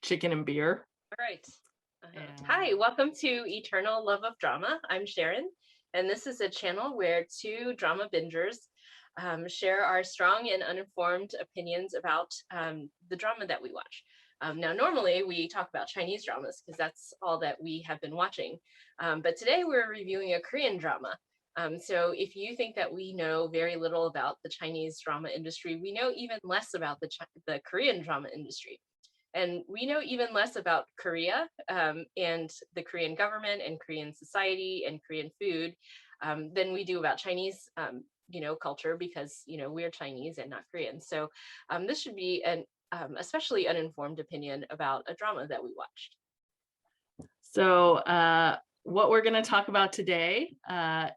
chicken and beer. All right. And Hi, welcome to Eternal Love of Drama. I'm Sharon, and this is a channel where two drama bingers share our strong and uninformed opinions about the drama that we watch. Now, normally we talk about Chinese dramas because that's all that we have been watching, but today we're reviewing a Korean drama. So if you think that we know very little about the Chinese drama industry, we know even less about the Korean drama industry. And we know even less about Korea and the Korean government and Korean society and Korean food than we do about Chinese, culture because, we're Chinese and not Korean. So this should be an especially uninformed opinion about a drama that we watched. so what we're going to talk about today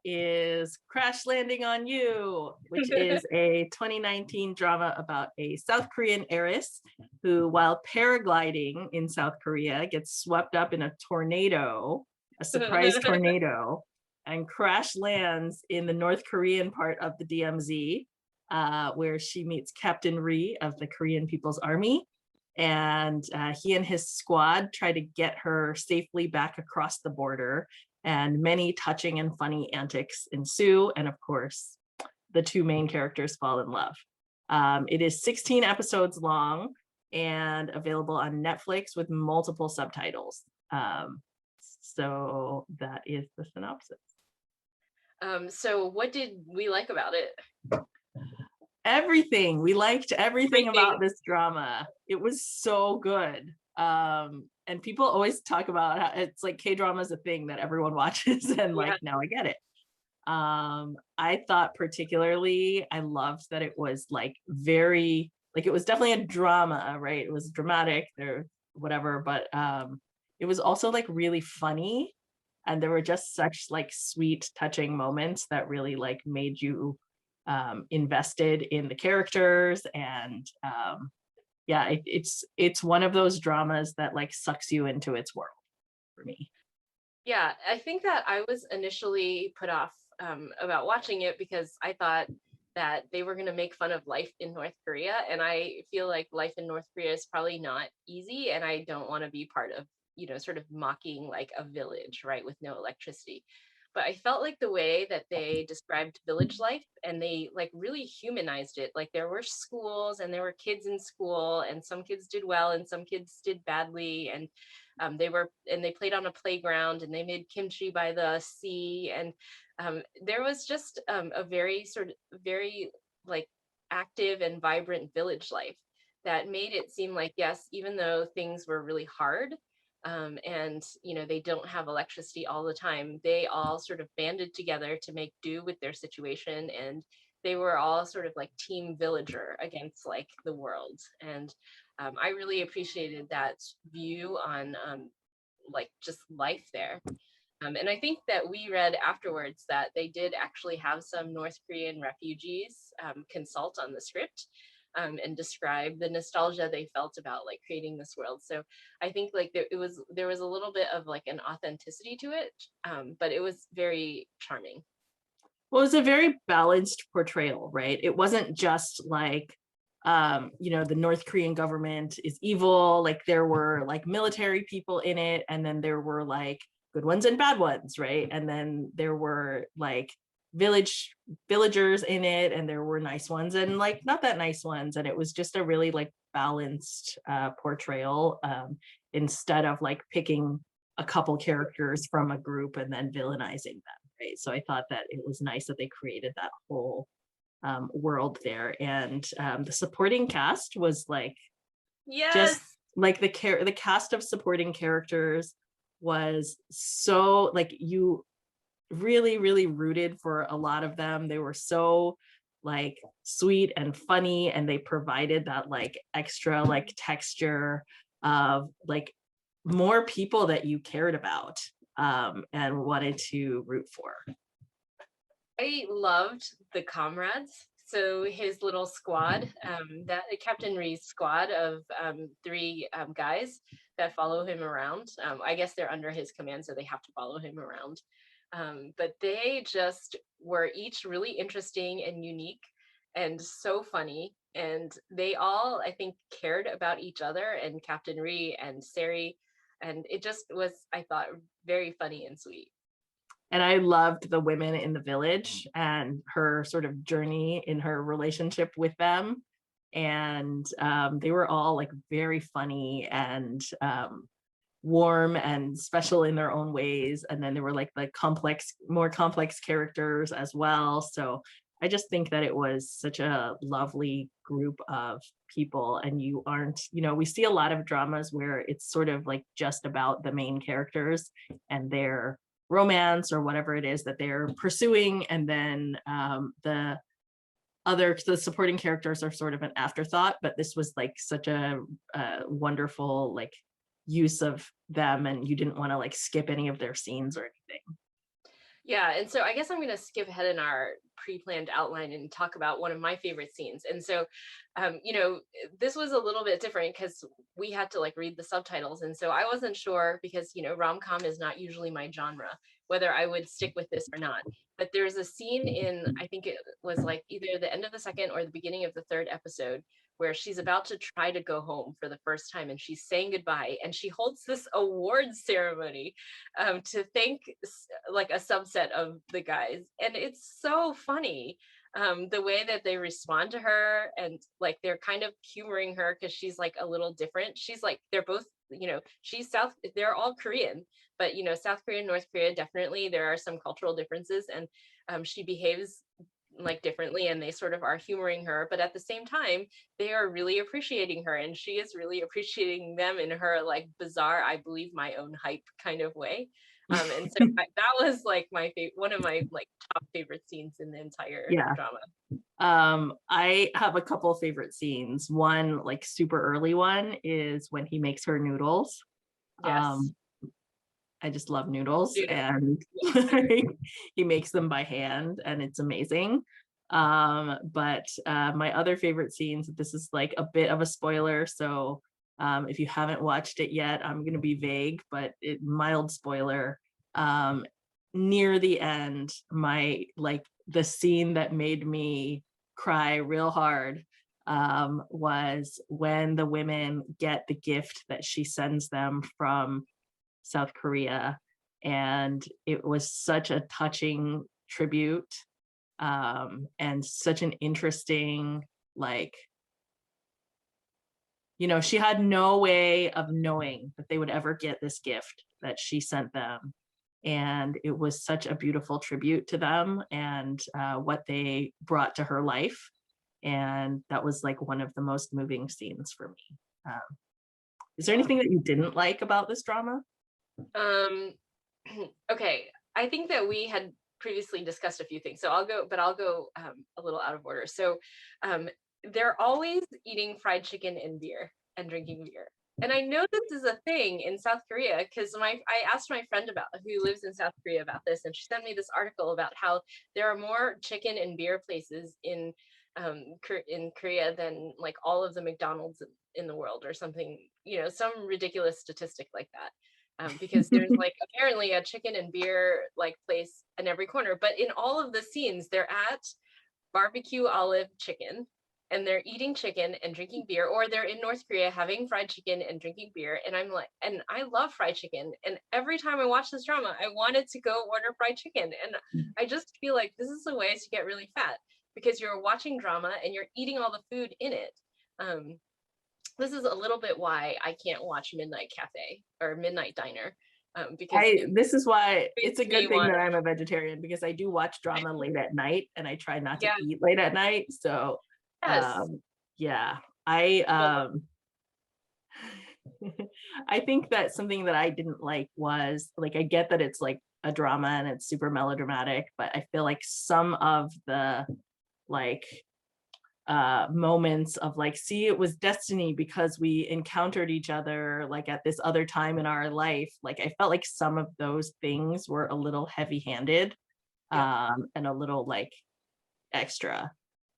is Crash Landing on You, which is a 2019 drama about a South Korean heiress who, while paragliding in South Korea, gets swept up in a tornado, a surprise tornado, and crash lands in the North Korean part of the DMZ, where she meets Captain Ri of the Korean People's Army. And he and his squad try to get her safely back across the border, and many touching and funny antics ensue. And of course, the two main characters fall in love. It is 16 episodes long and available on Netflix with multiple subtitles. So that is the synopsis. So what did we like about it? Everything. We liked everything about this drama. It was so good. And people always talk about how it's like K-drama is a thing that everyone watches, and like now I get it. I thought particularly I loved that it was like very like it was definitely a drama, right? It was dramatic or whatever, but it was also like really funny, and there were just such like sweet, touching moments that really like made you invested in the characters. And it's one of those dramas that like sucks you into its world for me. Yeah, I think that I was initially put off about watching it because I thought that they were going to make fun of life in North Korea. And I feel like life in North Korea is probably not easy. And I don't want to be part of, sort of mocking like a village, right, with no electricity. But I felt like the way that they described village life and they like really humanized it. Like there were schools and there were kids in school, and some kids did well and some kids did badly. And they played on a playground and they made kimchi by the sea. And there was just a very like active and vibrant village life that made it seem like, yes, even though things were really hard, and they don't have electricity all the time, they all sort of banded together to make do with their situation, and they were all sort of like team villager against like the world. And I really appreciated that view on like just life there. And I think that we read afterwards that they did actually have some North Korean refugees consult on the script and describe the nostalgia they felt about like creating this world. So I think like there was a little bit of like an authenticity to it, but it was very charming. Well, it was a very balanced portrayal, right? It wasn't just like the North Korean government is evil. Like there were like military people in it, and then there were like good ones and bad ones, right? And then there were like villagers in it, and there were nice ones and like not that nice ones, and it was just a really like balanced portrayal, instead of like picking a couple characters from a group and then villainizing them, right? So I thought that it was nice that they created that whole world there. And the supporting cast was like just like the cast of supporting characters was so like you really really rooted for a lot of them. They were so like sweet and funny, and they provided that like extra like texture of like more people that you cared about and wanted to root for. I loved the comrades. So his little squad, that Captain Ree's squad of three guys that follow him around. I guess they're under his command, so they have to follow him around. But they just were each really interesting and unique and so funny. and they all, I think, cared about each other and Captain Ree and Sari, and it just was, I thought, very funny and sweet. And I loved the women in the village and her sort of journey in her relationship with them. And they were all like very funny and warm and special in their own ways. And then there were like the complex, more complex characters as well. So I just think that it was such a lovely group of people. And you aren't, you know, we see a lot of dramas where it's sort of like just about the main characters and their romance or whatever it is that they're pursuing. And then the supporting characters are sort of an afterthought, but this was like such a wonderful like use of them, and you didn't want to like skip any of their scenes or anything. Yeah, and so I guess I'm going to skip ahead in our pre-planned outline and talk about one of my favorite scenes. And so, this was a little bit different because we had to like read the subtitles, and so I wasn't sure because rom-com is not usually my genre whether I would stick with this or not. But there's a scene in, I think it was like either the end of the second or the beginning of the third episode, where she's about to try to go home for the first time and she's saying goodbye, and she holds this awards ceremony to thank like a subset of the guys, and it's so funny the way that they respond to her, and like they're kind of humoring her because she's like a little different. She's like, they're both, they're all Korean, but South Korea and North Korea, definitely there are some cultural differences, and she behaves like differently, and they sort of are humoring her, but at the same time they are really appreciating her, and she is really appreciating them in her like bizarre, I believe my own hype kind of way. And so that was like one of my like top favorite scenes in the entire Yeah. drama. I have a couple favorite scenes. One like super early one is when he makes her noodles. Yes. I just love noodles, Noodles. and he makes them by hand, and it's amazing. But my other favorite scenes, this is like a bit of a spoiler, so if you haven't watched it yet, I'm going to be vague, but mild spoiler. Near the end, the scene that made me cry real hard was when the women get the gift that she sends them from South Korea. And it was such a touching tribute, and such an interesting, like, she had no way of knowing that they would ever get this gift that she sent them. And it was such a beautiful tribute to them and what they brought to her life. And that was like one of the most moving scenes for me. Is there anything that you didn't like about this drama? Okay, I think that we had previously discussed a few things, so I'll go a little out of order. So they're always eating fried chicken and beer and drinking beer, and I know this is a thing in South Korea because I asked my friend who lives in South Korea about this, and she sent me this article about how there are more chicken and beer places in Korea than like all of the McDonald's in the world or something, some ridiculous statistic like that. Because there's like apparently a chicken and beer like place in every corner, but in all of the scenes they're at barbecue olive chicken, and they're eating chicken and drinking beer, or they're in North Korea having fried chicken and drinking beer. And I'm like, and I love fried chicken, and every time I watch this drama I wanted to go order fried chicken, and I just feel like this is a way to get really fat because you're watching drama and you're eating all the food in it. This is a little bit why I can't watch Midnight Cafe or Midnight Diner, because this is why it's a good thing want that I'm a vegetarian, because I do watch drama late at night and I try not to Yeah. eat late at night. So Yes. yeah, I I think that something that I didn't like was, like, I get that it's like a drama and it's super melodramatic, but I feel like some of the like moments of like, see, it was destiny because we encountered each other like at this other time in our life, like I felt like some of those things were a little heavy-handed, and a little like extra,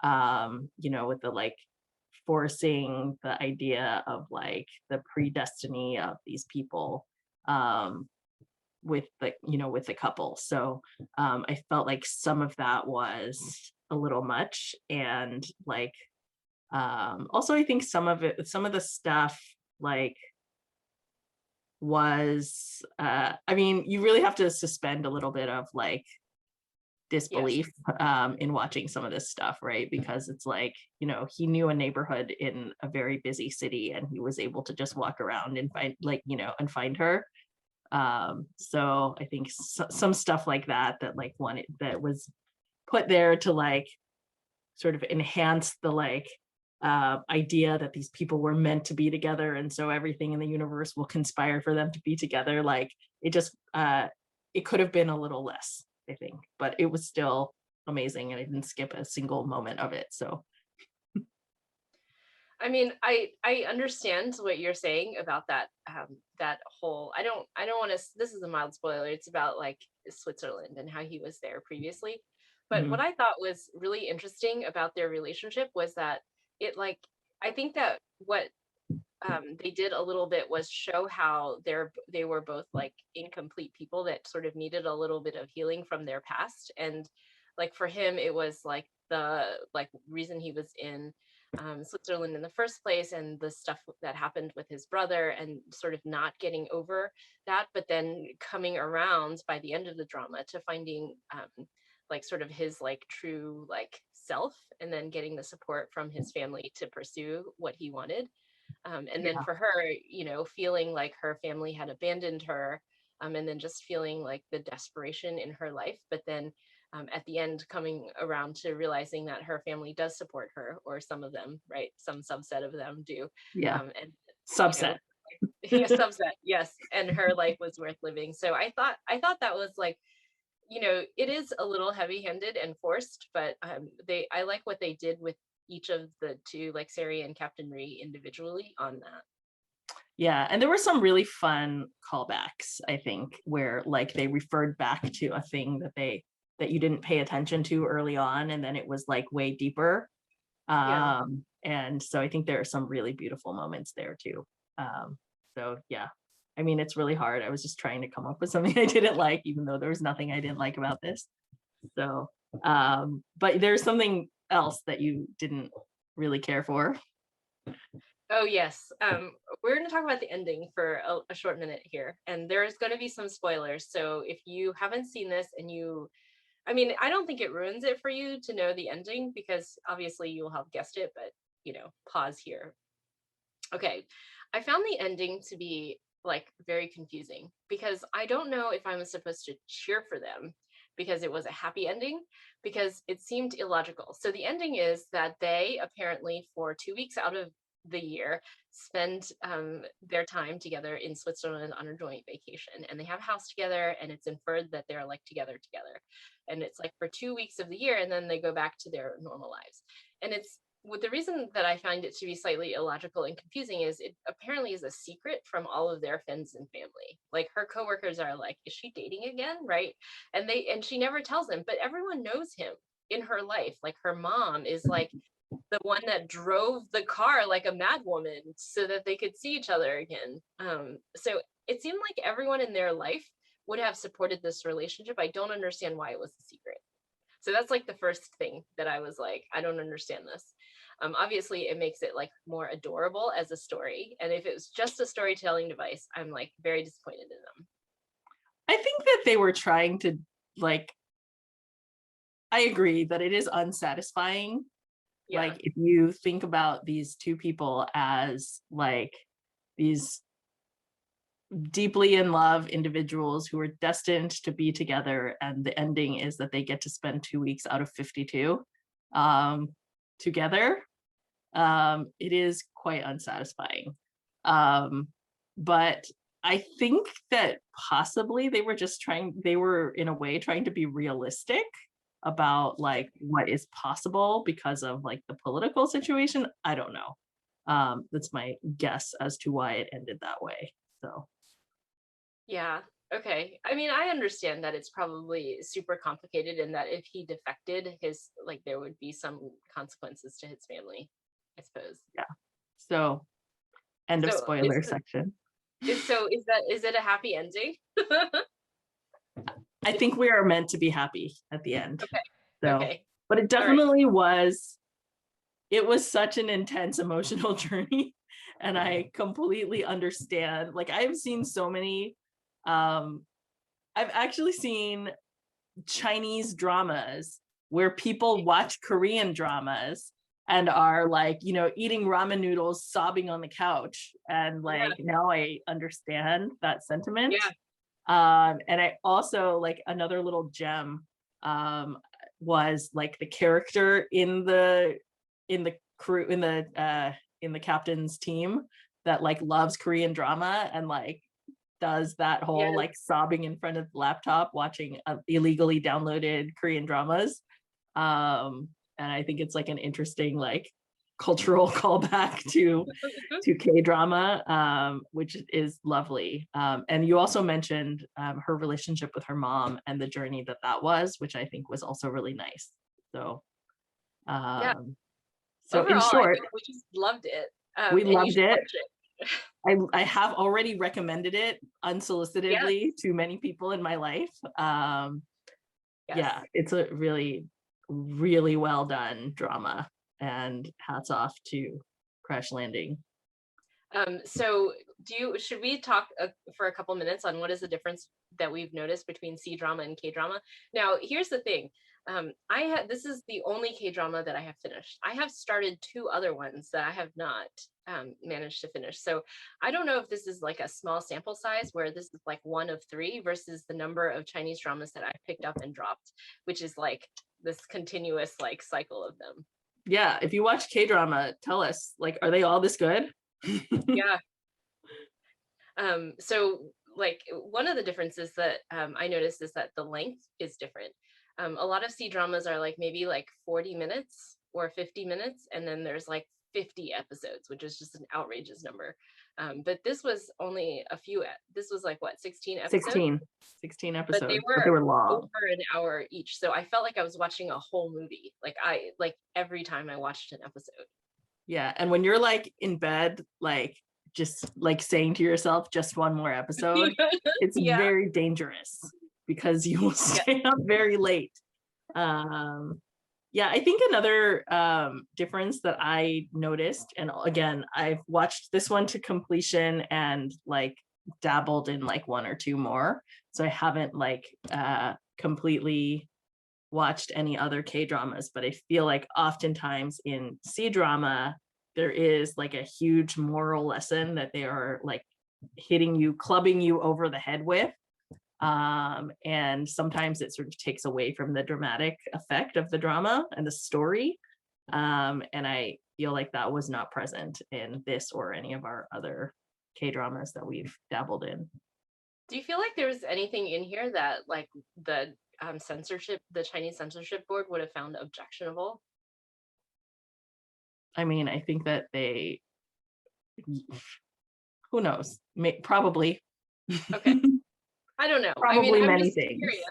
with the like forcing the idea of like the predestiny of these people, with the couple. So I felt like some of that was a little much, and like Also, I think some of the stuff like was I mean, you really have to suspend a little bit of like Yes. disbelief in watching some of this stuff, right? Because it's like, he knew a neighborhood in a very busy city and he was able to just walk around and find like, and find her. So I think some stuff like that like wanted that was put there to like sort of enhance the like idea that these people were meant to be together, and so everything in the universe will conspire for them to be together. Like it just it could have been a little less, I think, but it was still amazing, and I didn't skip a single moment of it. So I mean, I understand what you're saying about that that whole. I don't want to. This is a mild spoiler. It's about like Switzerland and how he was there previously. But what mhm. I thought was really interesting about their relationship was that it like I think that what they did a little bit was show how they were both like incomplete people that sort of needed a little bit of healing from their past. And like for him it was like the like reason he was in Switzerland in the first place, and the stuff that happened with his brother, and sort of not getting over that, but then coming around by the end of the drama to finding like sort of his like true like self, and then getting the support from his family to pursue what he wanted. And then Yeah, for her, feeling like her family had abandoned her, and then just feeling like the desperation in her life, but then at the end coming around to realizing that her family does support her, or some of them, right? Some subset of them do. yeah, And you know subset. yeah, subset, yes, and her life was worth living. So I thought that was like, it is a little heavy-handed and forced, but I like what they did with each of the two, like Sari and Captain Ree individually on that. Yeah, and there were some really fun callbacks, I think, where like they referred back to a thing that you didn't pay attention to early on, and then it was like way deeper. Yeah. And so I think there are some really beautiful moments there too. So yeah, I mean, it's really hard. I was just trying to come up with something I didn't like, even though there was nothing I didn't like about this. So, but there's something else that you didn't really care for. Oh yes. We're going to talk about the ending for a short minute here, and there's going to be some spoilers. So if you haven't seen this and I mean, I don't think it ruins it for you to know the ending, because obviously you'll have guessed it, but pause here. Okay. I found the ending to be like very confusing, because I don't know if I was supposed to cheer for them because it was a happy ending, because it seemed illogical. So the ending is that they apparently, for 2 weeks out of the year, spend their time together in Switzerland on a joint vacation, and they have a house together, and it's inferred that they're like together, and it's like for 2 weeks of the year, and then they go back to their normal lives. And it's with the reason that I find it to be slightly illogical and confusing is it apparently is a secret from all of their friends and family. Like her coworkers are like, is she dating again? Right. And she never tells them, but everyone knows him in her life. Like her mom is like the one that drove the car like a mad woman so that they could see each other again. So it seemed like everyone in their life would have supported this relationship. I don't understand why it was a secret. So that's like the first thing that I was like, I don't understand this. Obviously, it makes it like more adorable as a story. And if it was just a storytelling device, I'm like very disappointed in them. I think that they were trying to like, I agree that it is unsatisfying. Yeah. Like if you think about these two people as like these deeply in love individuals who are destined to be together, and the ending is that they get to spend 2 weeks out of 52 um, together, it is quite unsatisfying. Um, but I think that possibly they were in a way trying to be realistic about like what is possible because of like the political situation. I don't know. That's my guess as to why it ended that way. So Yeah. Okay. I mean, I understand that it's probably super complicated, and that if he defected, his like there would be some consequences to his family, I suppose. yeah. So end of So is spoiler section. is it a happy ending? I think we are meant to be happy at the end. Okay. So, Okay. but it All right. definitely was it was such an intense emotional journey, and I completely understand. Like, I've seen so many, um I've actually seen Chinese dramas where people watch Korean dramas and are like, eating ramen noodles, sobbing on the couch. And Yeah, like, now I understand that sentiment. yeah, And I also like another little gem um, was like the character in the crew in the captain's team that like loves Korean drama and like does that whole yes. like sobbing in front of the laptop watching illegally downloaded Korean dramas. And I think it's like an interesting like cultural callback to K-drama, which is lovely. And you also mentioned her relationship with her mom and the journey that was, which I think was also really nice. So, Yeah. um, so in Overall, I short, think we just loved it. we And you loved should it. watch it. I have already recommended it Yes, unsolicitedly to many people in my life. yes. Yeah, it's a really, really well done drama, and hats off to Crash Landing. So should we talk for a couple minutes on what is the difference that we've noticed between C drama and K drama? Now, here's the thing. This is the only K drama that I have finished. I have started two other ones that I have not managed to finish. So I don't know if this is like a small sample size where this is like one of three versus the number of Chinese dramas that I picked up and dropped, which is like this continuous like cycle of them. Yeah, if you watch K-drama, tell us, like, are they all this good? Yeah. So like one of the differences that I noticed is that the length is different. A lot of C dramas are like maybe like 40 minutes or 50 minutes, and then there's like 50 episodes, which is just an outrageous number. But this was only this was like what, 16 episodes? 16 But they episodes, but they were were long. over an hour each. So I felt like I was watching a whole movie. Like every time I watched an episode. Yeah, and when you're like in bed, like just like saying to yourself, just one more episode, it's Yeah. very dangerous because you will Yeah. stay up very late. Yeah, I think another difference that I noticed, and again, I've watched this one to completion and like dabbled in like one or two more, so I haven't like completely watched any other K dramas, but I feel like oftentimes in C drama, there is like a huge moral lesson that they are like hitting you, clubbing you over the head with. And sometimes it sort of takes away from the dramatic effect of the drama and the story. And I feel like that was not present in this or any of our other K dramas that we've dabbled in. Do you feel like there was anything in here that like the Chinese censorship board would have found objectionable? I mean, I think that who knows, probably. Okay. I don't know. I mean, Probably I'm many just things. curious,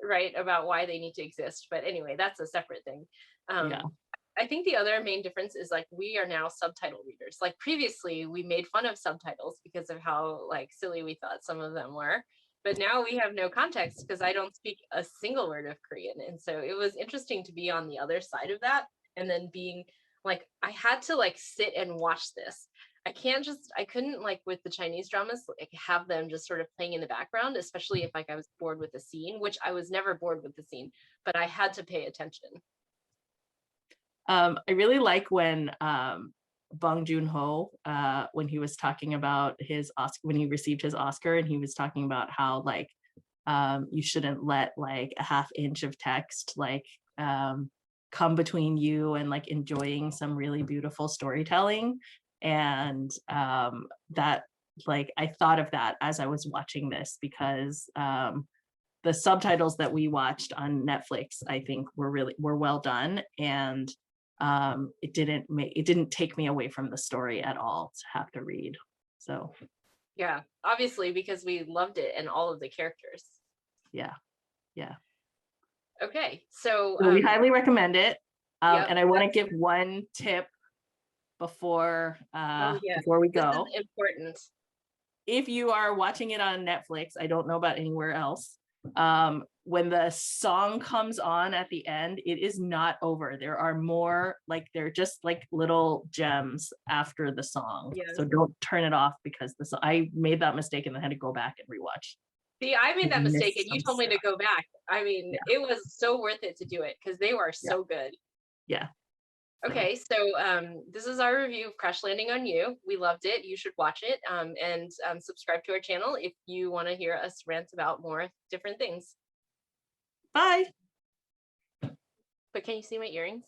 right, about why they need to exist. But anyway, that's a separate thing. Yeah. I think the other main difference is like we are now subtitle readers. Like previously, we made fun of subtitles because of how like silly we thought some of them were. But now we have no context because I don't speak a single word of Korean. And so it was interesting to be on the other side of that and then being like, I had to like sit and watch this. I couldn't like with the Chinese dramas, like have them just sort of playing in the background, especially if like I was bored with the scene, which I was never bored with the scene, but I had to pay attention. I really like when Bong Joon-ho, when he was talking about his Oscar, when he received his Oscar, and he was talking about how like you shouldn't let like a half inch of text like come between you and like enjoying some really beautiful storytelling. And that like I thought of that as I was watching this because the subtitles that we watched on Netflix, I think were well done, and it didn't take me away from the story at all to have to read. So Yeah, obviously because we loved it and all of the characters. yeah. Okay, so We highly recommend it. yep, And I want to give one tip before yes, before we this go. is important. If you are watching it on Netflix, I don't know about anywhere else. When the song comes on at the end, it is not over. There are more, like they're just like little gems after the song. Yeah. So don't turn it off because this I made that mistake and then had to go back and rewatch. See, I made I that mistake and missed you some told me to stuff. go back. I mean, Yeah, it was so worth it to do it because they were yeah, so good. yeah. So Okay, so this is our review of Crash Landing on You. We loved it. You should watch it and subscribe to our channel if you want to hear us rant about more different things. bye. But can you see my earrings?